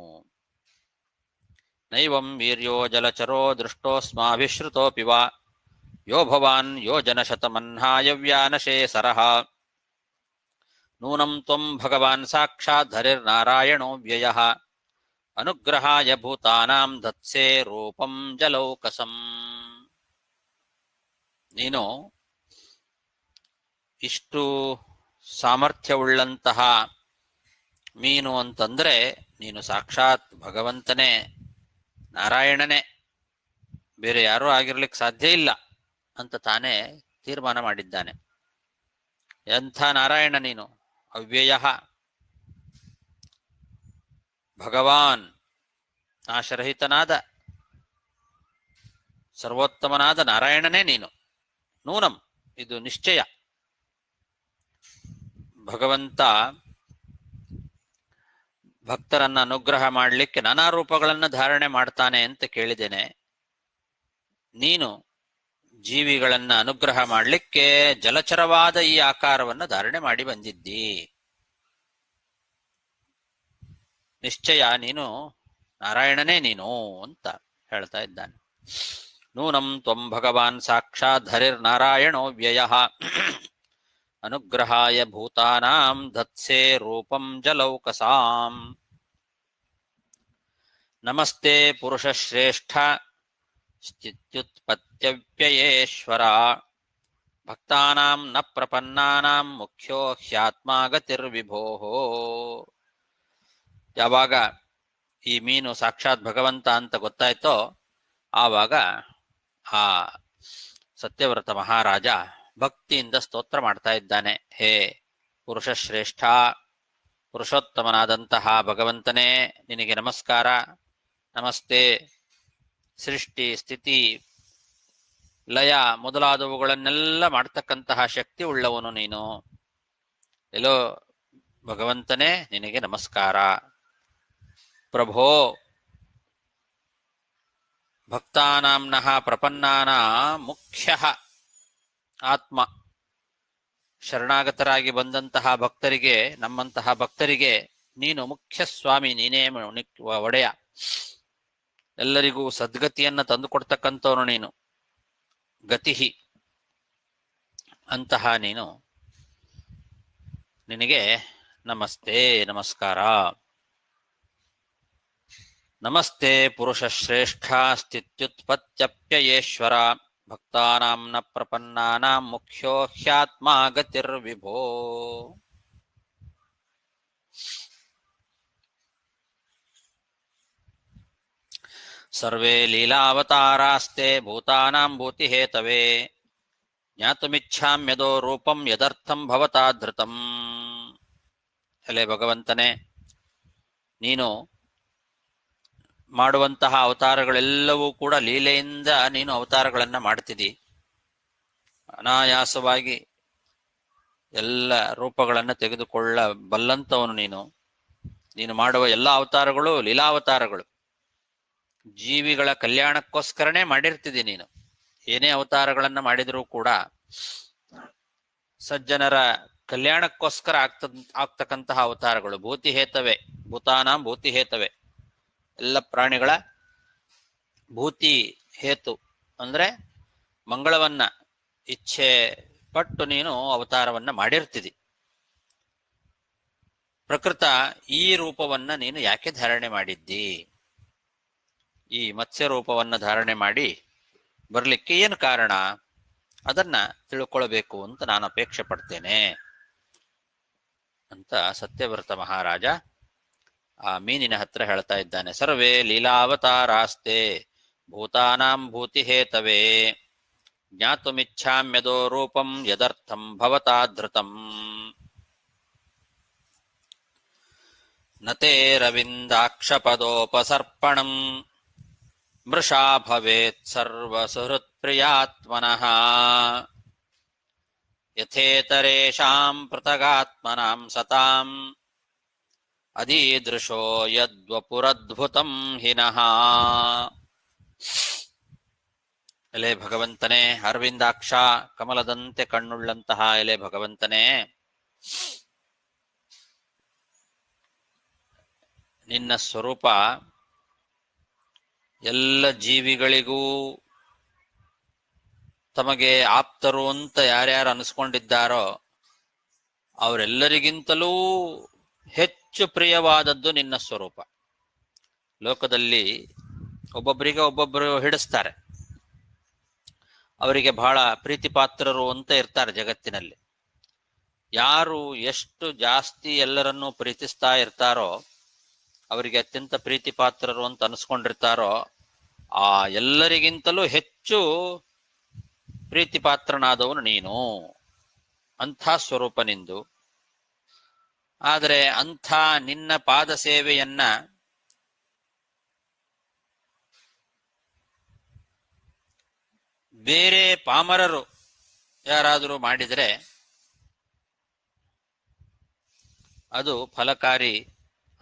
ನೈವಂ ವೀರ್ಯೋ ಜಲಚರೋ ದೃಷ್ಟೋಸ್ಮಾಭಿಶ್ರುತೋಪಿ ವಾ ಯೋ ಭವಾನ್ ಯೋಜನಶತಮಹ್ನಾಯವ್ಯಾನಶೇ ಸರಹ ನೂನಂ ತ್ವಂ ಭಗವಾನ್ ಸಾಕ್ಷಾತ್ ಹರಿರ್ನಾರಾಯಣೋ ವ್ಯಯಃ ಅನುಗ್ರಹಾಯ ಭೂತಾನಾಂ ಧತ್ಸೆ ರೂಪಂ ಜಲೌಕಸಂ. ನೀನು ಇಷ್ಟು ಸಾಮರ್ಥ್ಯವುಳ್ಳಂತಹ ಮೀನು ಅಂತಂದ್ರೆ ನೀನು ಸಾಕ್ಷಾತ್ ಭಗವಂತನೇ, ನಾರಾಯಣನೇ, ಬೇರೆ ಯಾರೂ ಆಗಿರ್ಲಿಕ್ಕೆ ಸಾಧ್ಯ ಇಲ್ಲ ಅಂತ ತಾನೇ ತೀರ್ಮಾನ ಮಾಡಿದ್ದಾನೆ. ಎಂಥ ನಾರಾಯಣ ನೀನು! ಅವ್ಯಯ ಭಗವಾನ್, ನಾಶರಹಿತನಾದ ಸರ್ವೋತ್ತಮನಾದ ನಾರಾಯಣನೇ ನೀನು. ನೂನಂ, ಇದು ನಿಶ್ಚಯ. ಭಗವಂತ ಭಕ್ತರನ್ನ ಅನುಗ್ರಹ ಮಾಡಲಿಕ್ಕೆ ನಾನಾ ರೂಪಗಳನ್ನು ಧಾರಣೆ ಮಾಡ್ತಾನೆ ಅಂತ ಕೇಳಿದ್ದೇನೆ. ನೀನು ಜೀವಿಗಳನ್ನ ಅನುಗ್ರಹ ಮಾಡಲಿಕ್ಕೆ ಜಲಚರವಾದ ಈ ಆಕಾರವನ್ನು ಧಾರಣೆ ಮಾಡಿ ಬಂದಿದ್ದಿ. ನಿಶ್ಚಯ ನೀನು ನಾರಾಯಣನೇ ನೀನು ಅಂತ ಹೇಳ್ತಾ ಇದ್ದಾನೆ. ನೂನಂ ತ್ವಂ ಭಗವಾನ್ ಸಾಕ್ಷಾತ್ ಹರಿರ್ನಾರಾಯಣೋ ವ್ಯಯಃ ಅನುಗ್ರಹಾಯ ಭೂತಾನಾಂ ಧತ್ಸೆ ರೂಪಂ ಜಲೌಕಸಾಂ. ನಮಸ್ತೆ ಪುರುಷಶ್ರೇಷ್ಠ ಸ್ಥಿತ್ಯುತ್ಪತ್ತ್ಯವ್ಯಯೇಶ್ವರ ಭಕ್ತಾನಾಂ ನ ಪ್ರಪನ್ನಾನಾಂ ಮುಖ್ಯೋ ಹ್ಯಾತ್ಮ ಗತಿರ್ವಿಭೋಃ. ಯಾವಾಗ ಈ ಮೀನು ಸಾಕ್ಷಾತ್ ಭಗವಂತ ಅಂತ ಗೊತ್ತಾಯ್ತೋ ಆವಾಗ ಆ ಸತ್ಯವ್ರತ ಮಹಾರಾಜ ಭಕ್ತಿಯಿಂದ ಸ್ತೋತ್ರ ಮಾಡ್ತಾ ಇದ್ದಾನೆ. ಹೇ ಪುರುಷಶ್ರೇಷ್ಠ, ಪುರುಷೋತ್ತಮನಾದಂತಹ ಭಗವಂತನೇ, ನಿನಗೆ ನಮಸ್ಕಾರ. ನಮಸ್ತೆ. ಸೃಷ್ಟಿ, ಸ್ಥಿತಿ, ಲಯ ಮೊದಲಾದವುಗಳನ್ನೆಲ್ಲ ಮಾಡ್ತಕ್ಕಂತಹ ಶಕ್ತಿ ಉಳ್ಳವನು ನೀನು. ಎಲ್ಲೋ ಭಗವಂತನೇ, ನಿನಗೆ ನಮಸ್ಕಾರ. ಪ್ರಭೋ, ಭಕ್ತಾನಾಂನಃ ಪ್ರಪನ್ನಾನಾಂ ಮುಖ್ಯಃ ಆತ್ಮ. ಶರಣಾಗತರಾಗಿ ಬಂದಂತಹ ಭಕ್ತರಿಗೆ, ನಮ್ಮಂತಹ ಭಕ್ತರಿಗೆ ನೀನು ಮುಖ್ಯ ಸ್ವಾಮಿ, ನೀನೇ ಒಡೆಯ. ಎಲ್ಲರಿಗೂ ಸದ್ಗತಿಯನ್ನು ತಂದುಕೊಡ್ತಕ್ಕಂಥವನು ನೀನು. ಗತಿಹಿ ಅಂತಹ ನೀನು, ನಿನಗೆ ನಮಸ್ತೆ, ನಮಸ್ಕಾರ. ನಮಸ್ತೆ ಪುರುಷಶ್ರೇಷ್ಠ ಸ್ಥಿತ್ಯುತ್ಪತ್ತ್ಯಪ್ಯಯೇಶ್ವರ ಭಕ್ತಾನಾಂ ನ ಪ್ರಪನ್ನಾನಾಂ ಮುಖ್ಯೋ ಹ್ಯಾತ್ಮ ಗತಿರ್ವಿಭೋ. ಸರ್ವೇ ಲೀಲಾವತಾರಾಸ್ತೆ ಭೂತಾನಾಂ ಭೂತಿಹೇತವೇ ಜ್ಞಾತುಮಿಚ್ಛಾಮ್ಯದೋ ರೂಪಂ ಯದರ್ಥಂ ಭವತಾ ಧೃತಂ. ಅಲೆ ಭಗವಂತನೇ, ನೀನು ಮಾಡುವಂತಹ ಅವತಾರಗಳೆಲ್ಲವೂ ಕೂಡ ಲೀಲೆಯಿಂದ ನೀನು ಅವತಾರಗಳನ್ನ ಮಾಡ್ತಿದ್ದಿ. ಅನಾಯಾಸವಾಗಿ ಎಲ್ಲ ರೂಪಗಳನ್ನು ತೆಗೆದುಕೊಳ್ಳಬಲ್ಲಂತವನು ನೀನು. ನೀನು ಮಾಡುವ ಎಲ್ಲ ಅವತಾರಗಳು ಲೀಲಾವತಾರಗಳು. ಜೀವಿಗಳ ಕಲ್ಯಾಣಕ್ಕೋಸ್ಕರನೇ ಮಾಡಿರ್ತಿದ್ದಿ ನೀನು. ಏನೇ ಅವತಾರಗಳನ್ನ ಮಾಡಿದರೂ ಕೂಡ ಸಜ್ಜನರ ಕಲ್ಯಾಣಕ್ಕೋಸ್ಕರ ಆಗ್ತಕ್ಕಂತಹ ಅವತಾರಗಳು. ಭೂತಿಹೇತವೇ, ಭೂತಾನಾಂ ಭೂತಿಹೇತವೇ, ಎಲ್ಲ ಪ್ರಾಣಿಗಳ ಭೂತಿ ಹೇತು ಅಂದ್ರೆ ಮಂಗಳವನ್ನ ಇಚ್ಛೆ ಪಟ್ಟು ನೀನು ಅವತಾರವನ್ನ ಮಾಡಿರ್ತಿದಿ. ಪ್ರಕೃತ ಈ ರೂಪವನ್ನ ನೀನು ಯಾಕೆ ಧಾರಣೆ ಮಾಡಿದ್ದಿ? ಈ ಮತ್ಸ್ಯ ರೂಪವನ್ನ ಧಾರಣೆ ಮಾಡಿ ಬರಲಿಕ್ಕೆ ಏನು ಕಾರಣ ಅದನ್ನ ತಿಳ್ಕೊಳ್ಬೇಕು ಅಂತ ನಾನು ಅಪೇಕ್ಷೆ ಪಡ್ತೇನೆ ಅಂತ ಸತ್ಯವ್ರತ ಮಹಾರಾಜ ಆ ಮೀನಿನ ಹತ್ರ ಹೇಳ್ತಾ ಇದ್ದಾನೆ. ಸರ್ವೇ ಲೀಲಾವತಾರಾಸ್ತೆ ಭೂತಾನಾಂ ಭೂತಿ ಹೇತವೇ ಜ್ಞಾತುಮಿಚ್ಛಾಮ್ಯದೋ ರೂಪಂ ಯದರ್ಥಂ ಭವತಾ ಧೃತಂ ನತೇ ರವಿಂದಾಕ್ಷಪದೋಪಸರ್ಪಣಂ ಮೃಷಾ ಭವೇತ್ ಸರ್ವಸುಹೃತ್ಪ್ರಿಯಾತ್ಮನಃ ಯಥೇತರೇಷಾಂ ಪೃಥಗಾತ್ಮನಾಂ ಸತಾಂ ಅದೀದೃಶೋ ಯದ್ವಪುರದ್ಭುತಂ ಹಿನಃ. ಎಲೆ ಭಗವಂತನೇ, ಅರವಿಂದಾಕ್ಷ, ಕಮಲದಂತೆ ಕಣ್ಣುಳ್ಳಂತಹ ಎಲೆ ಭಗವಂತನೇ, ನಿನ್ನ ಸ್ವರೂಪ ಎಲ್ಲ ಜೀವಿಗಳಿಗೂ ತಮಗೆ ಆಪ್ತರು ಅಂತ ಯಾರ್ಯಾರು ಅನಿಸ್ಕೊಂಡಿದ್ದಾರೋ ಅವರೆಲ್ಲರಿಗಿಂತಲೂ ಹೆಚ್ಚು ಪ್ರಿಯವಾದದ್ದು ನಿನ್ನ ಸ್ವರೂಪ. ಲೋಕದಲ್ಲಿ ಒಬ್ಬೊಬ್ಬರಿಗೆ ಒಬ್ಬೊಬ್ಬರು ಹಿಡಿಸ್ತಾರೆ, ಅವರಿಗೆ ಬಹಳ ಪ್ರೀತಿಪಾತ್ರರು ಅಂತ ಇರ್ತಾರೆ ಜಗತ್ತಿನಲ್ಲಿ. ಯಾರು ಎಷ್ಟು ಜಾಸ್ತಿ ಎಲ್ಲರನ್ನೂ ಪ್ರೀತಿಸ್ತಾ ಇರ್ತಾರೋ, ಅವರಿಗೆ ಅತ್ಯಂತ ಪ್ರೀತಿಪಾತ್ರರು ಅಂತ ಅನಿಸ್ಕೊಂಡಿರ್ತಾರೋ, ಆ ಎಲ್ಲರಿಗಿಂತಲೂ ಹೆಚ್ಚು ಪ್ರೀತಿಪಾತ್ರನಾದವನು ನೀನು. ಅಂಥ ಸ್ವರೂಪ ನಿಂದು. ಆದರೆ ಅಂಥ ನಿನ್ನ ಪಾದ ಸೇವೆಯನ್ನ ಬೇರೆ ಪಾಮರರು ಯಾರಾದರೂ ಮಾಡಿದರೆ ಅದು ಫಲಕಾರಿ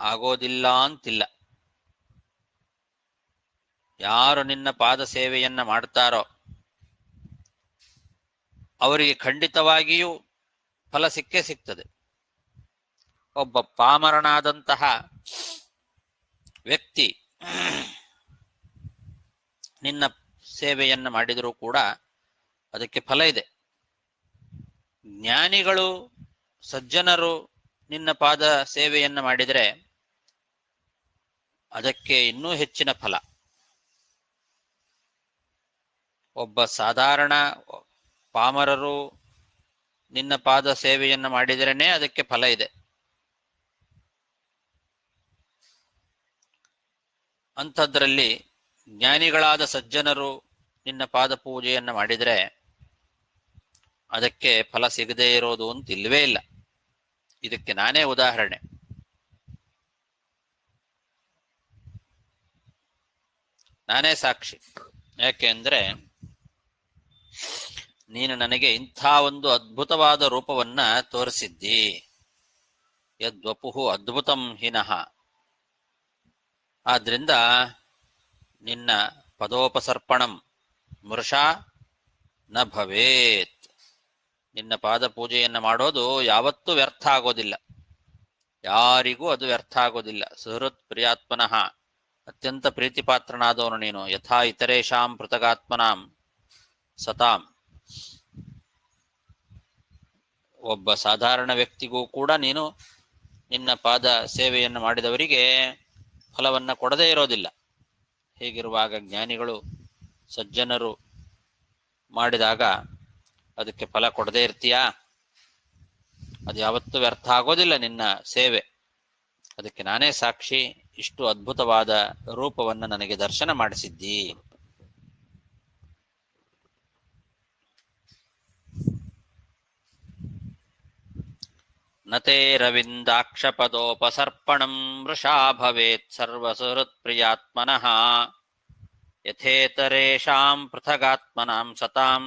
ಆಗೋದಿಲ್ಲ ಅಂತಿಲ್ಲ. ಯಾರು ನಿನ್ನ ಪಾದ ಸೇವೆಯನ್ನ ಮಾಡ್ತಾರೋ ಅವರಿಗೆ ಖಂಡಿತವಾಗಿಯೂ ಫಲ ಸಿಕ್ಕೇ ಸಿಗ್ತದೆ. ಒಬ್ಬ ಪಾಮರನಾದಂತಹ ವ್ಯಕ್ತಿ ನಿನ್ನ ಸೇವೆಯನ್ನು ಮಾಡಿದರೂ ಕೂಡ ಅದಕ್ಕೆ ಫಲ ಇದೆ. ಜ್ಞಾನಿಗಳು, ಸಜ್ಜನರು ನಿನ್ನ ಪಾದ ಸೇವೆಯನ್ನು ಮಾಡಿದರೆ ಅದಕ್ಕೆ ಇನ್ನೂ ಹೆಚ್ಚಿನ ಫಲ. ಒಬ್ಬ ಸಾಧಾರಣ ಪಾಮರರು ನಿನ್ನ ಪಾದ ಸೇವೆಯನ್ನು ಮಾಡಿದರೇನೆ ಅದಕ್ಕೆ ಫಲ ಇದೆ. ಅಂಥದ್ರಲ್ಲಿ ಜ್ಞಾನಿಗಳಾದ ಸಜ್ಜನರು ನಿನ್ನ ಪಾದ ಪೂಜೆಯನ್ನು ಮಾಡಿದರೆ ಅದಕ್ಕೆ ಫಲ ಸಿಗದೇ ಇರೋದು ಅಂತ ಇಲ್ವೇ ಇಲ್ಲ. ಇದಕ್ಕೆ ನಾನೇ ಉದಾಹರಣೆ. ನಾನೇ ಸಾಕ್ಷಿ. ಯಾಕೆ ಅಂದ್ರೆ ನೀನು ನನಗೆ ಇಂಥ ಒಂದು ಅದ್ಭುತವಾದ ರೂಪವನ್ನ ತೋರಿಸಿದ್ದಿ. ಯದ್ವಪುಹು ಅದ್ಭುತಂ ಹಿನಃ. ಆದ್ರಿಂದ ನಿನ್ನ ಪದೋಪಸರ್ಪಣಂ ಮೃಷಾ ನ ಭವೇತ್. ನಿನ್ನ ಪಾದ ಪೂಜೆಯನ್ನು ಮಾಡೋದು ಯಾವತ್ತೂ ವ್ಯರ್ಥ ಆಗೋದಿಲ್ಲ, ಯಾರಿಗೂ ಅದು ವ್ಯರ್ಥ ಆಗೋದಿಲ್ಲ. ಸುಹೃತ್ ಪ್ರಿಯಾತ್ಮನಃ, ಅತ್ಯಂತ ಪ್ರೀತಿಪಾತ್ರನಾದವನು ನೀನು. ಯಥಾ ಇತರೇಷಾಂ ಪೃಥಗಾತ್ಮನಾಂ ಸತಾಂ. ಒಬ್ಬ ಸಾಧಾರಣ ವ್ಯಕ್ತಿಗೂ ಕೂಡ ನೀನು ನಿನ್ನ ಪಾದ ಸೇವೆಯನ್ನು ಮಾಡಿದವರಿಗೆ ಫಲವನ್ನು ಕೊಡದೇ ಇರೋದಿಲ್ಲ. ಹೀಗಿರುವಾಗ ಜ್ಞಾನಿಗಳು, ಸಜ್ಜನರು ಮಾಡಿದಾಗ ಅದಕ್ಕೆ ಫಲ ಕೊಡದೇ ಇರ್ತೀಯಾ? ಅದು ಯಾವತ್ತೂ ವ್ಯರ್ಥ ಆಗೋದಿಲ್ಲ ನಿನ್ನ ಸೇವೆ. ಅದಕ್ಕೆ ನಾನೇ ಸಾಕ್ಷಿ. ಇಷ್ಟು ಅದ್ಭುತವಾದ ರೂಪವನ್ನು ನನಗೆ ದರ್ಶನ ಮಾಡಿಸಿದ್ದಿ. ನತೇ ರವಿಂದಾಕ್ಷಪದೋಪಸರ್ಪಣಂ ಮೃಷಾ ಭವೇತ್ ಸರ್ವಸುಹೃತ್ಪ್ರಿಯಾತ್ಮನಃ ಯಥೇತರೇಷಾಂ ಪೃಥಗಾತ್ಮನಾಂ ಸತಾಂ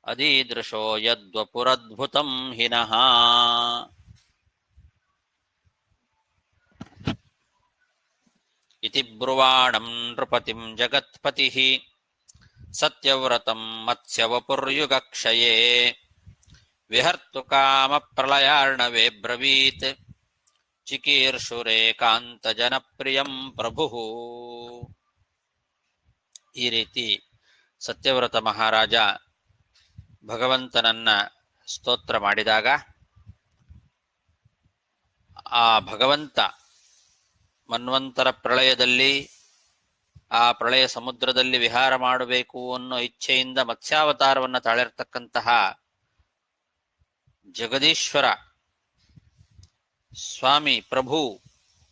ಅದೀದೃಶೋ ಯದ್ವಪುರದ್ಭುತಂ ಹಿನಃ. ಇತಿ ಬ್ರುವಾಣಂ ನೃಪತಿಂ ಜಗತ್ಪತಿಃ ಸತ್ಯವ್ರತಂ ಮತ್ಸ್ಯವಪುರ್ಯುಗಕ್ಷಯೇ ವಿಹರ್ತು ಕಾಮ ಪ್ರಳಯಾರ್ಣವೇ ಬ್ರವೀತ್ ಚಿಕೀರ್ಷುರೇಕಾಂತ ಜನಪ್ರಿಯಂ ಪ್ರಭು. ಈ ರೀತಿ ಸತ್ಯವ್ರತ ಮಹಾರಾಜ ಭಗವಂತನನ್ನ ಸ್ತೋತ್ರ ಮಾಡಿದಾಗ ಆ ಭಗವಂತ ಮನ್ವಂತರ ಪ್ರಳಯದಲ್ಲಿ ಆ ಪ್ರಳಯ ಸಮುದ್ರದಲ್ಲಿ ವಿಹಾರ ಮಾಡಬೇಕು ಅನ್ನೋ ಇಚ್ಛೆಯಿಂದ ಮತ್ಸ್ಯಾವತಾರವನ್ನು ತಾಳಿರ್ತಕ್ಕಂತಹ ಜಗದೀಶ್ವರ ಸ್ವಾಮಿ ಪ್ರಭು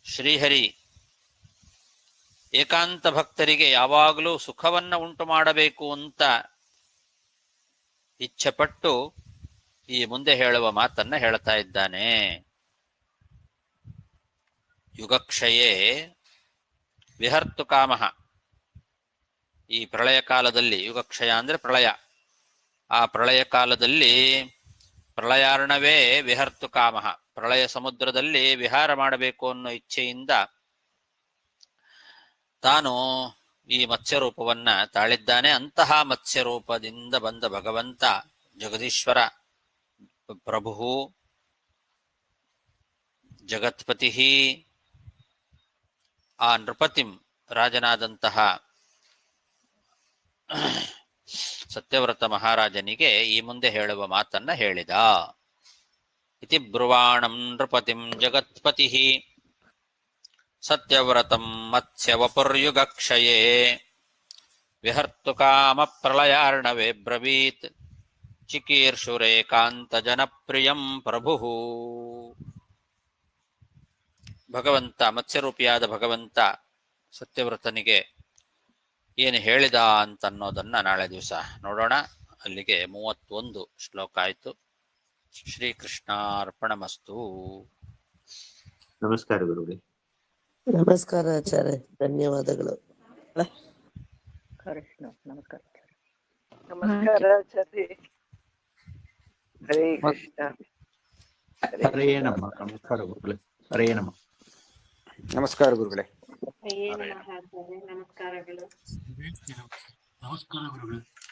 ಶ್ರೀಹರಿ ಏಕಾಂತ ಭಕ್ತರಿಗೆ ಯಾವಾಗಲೂ ಸುಖವನ್ನ ಉಂಟು ಮಾಡಬೇಕು ಅಂತ ಇಚ್ಛೆಪಟ್ಟು ಈ ಮುಂದೆ ಹೇಳುವ ಮಾತನ್ನ ಹೇಳ್ತಾ ಇದ್ದಾನೆ. ಯುಗಕ್ಷಯೇ ವಿಹರ್ತು ಕಾಮಃ. ಈ ಪ್ರಳಯ ಕಾಲದಲ್ಲಿ, ಯುಗಕ್ಷಯ ಅಂದ್ರೆ ಪ್ರಳಯ, ಆ ಪ್ರಳಯ ಕಾಲದಲ್ಲಿ ಪ್ರಳಯಾರ್ಣವೇ ವಿಹರ್ತು ಕಾಮಃ, ಪ್ರಳಯ ಸಮುದ್ರದಲ್ಲಿ ವಿಹಾರ ಮಾಡಬೇಕು ಅನ್ನೋ ಇಚ್ಛೆಯಿಂದ ತಾನು ಈ ಮತ್ಸ್ಯರೂಪವನ್ನ ತಾಳಿದ್ದಾನೆ. ಅಂತಹ ಮತ್ಸ್ಯರೂಪದಿಂದ ಬಂದ ಭಗವಂತ ಜಗದೀಶ್ವರ ಪ್ರಭು ಜಗತ್ಪತಿ ಆ ನೃಪತಿಂ ರಾಜನಾದಂತಹ ಸತ್ಯವ್ರತ ಮಹಾರಾಜನಿಗೆ ಈ ಮುಂದೆ ಹೇಳುವ ಮಾತನ್ನ ಹೇಳಿದ. ಇತಿ ಬ್ರುವಾಣಂ ನೃಪತಿಂ ಜಗತ್ಪತಿ ಸತ್ಯವ್ರತಂ ಮತ್ಸ್ಯವಪುರ್ಯುಗಕ್ಷಯೇ ವಿಹರ್ತು ಕಾಮ ಪ್ರಳಯಾರ್ಣವೇ ಬ್ರವೀತ್ ಚಿಕೀರ್ಷುರೇಕಾಂತ ಜನಪ್ರಿಯಂ ಪ್ರಭು. ಭಗವಂತ, ಮತ್ಸ್ಯರೂಪಿಯಾದ ಭಗವಂತ ಸತ್ಯವ್ರತನಿಗೆ ಏನು ಹೇಳಿದ ಅಂತನ್ನೋದನ್ನ ನಾಳೆ ದಿವಸ ನೋಡೋಣ. ಅಲ್ಲಿಗೆ 31 ಶ್ಲೋಕ ಆಯಿತು. ಶ್ರೀಕೃಷ್ಣಾರ್ಪಣಮಸ್ತು. ನಮಸ್ಕಾರ ಗುರುಗಳೇ. ನಮಸ್ಕಾರ ಆಚಾರ್ಯ, ಧನ್ಯವಾದಗಳು. ಕೃಷ್ಣ ನಮಸ್ಕಾರ. ನಮಸ್ಕಾರ ಆಚಾರ್ಯ. ಹರೇ ಕೃಷ್ಣ. ಹರೇ ನಮಃ. ನಮಸ್ಕಾರ ಗುರುಗಳೇ. ಹರೇ ನಮಃ. ನಮಸ್ಕಾರ ಗುರುಗಳೇ. ನಮಸ್ಕಾರಗಳು. ನಮಸ್ಕಾರ ಗುರುಗಳೇ.